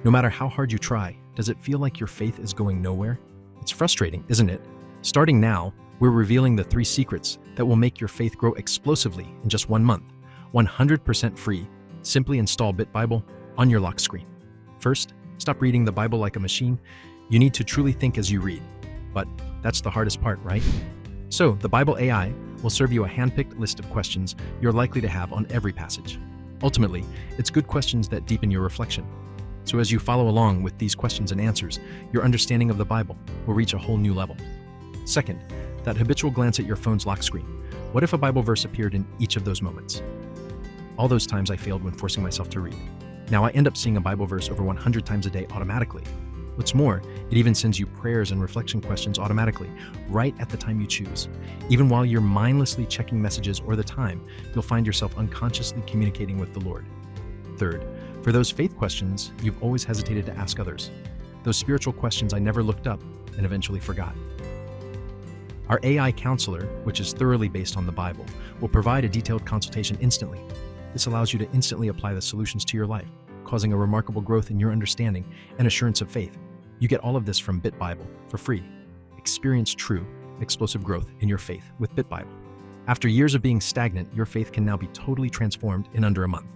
No matter how hard you try, does it feel like your faith is going nowhere? It's frustrating, isn't it? Starting now, we're revealing the 3 secrets that will make your faith grow explosively in just 1 month. 100% free. Simply install BitBible on your lock screen. First, stop reading the Bible like a machine. You need to truly think as you read. But that's the hardest part, right? So, the Bible AI will serve you a handpicked list of questions you're likely to have on every passage. Ultimately, it's good questions that deepen your reflection. So as you follow along with these questions and answers, your understanding of the Bible will reach a whole new level. Second, that habitual glance at your phone's lock screen. What if a Bible verse appeared in each of those moments? All those times I failed when forcing myself to read. Now I end up seeing a Bible verse over 100 times a day automatically. What's more, it even sends you prayers and reflection questions automatically, right at the time you choose. Even while you're mindlessly checking messages or the time, you'll find yourself unconsciously communicating with the Lord. Third, for those faith questions you've always hesitated to ask others. Those spiritual questions I never looked up and eventually forgot. Our AI counselor, which is thoroughly based on the Bible, will provide a detailed consultation instantly. This allows you to instantly apply the solutions to your life, causing a remarkable growth in your understanding and assurance of faith. You get all of this from BitBible for free. Experience true, explosive growth in your faith with BitBible. After years of being stagnant, your faith can now be totally transformed in under a month.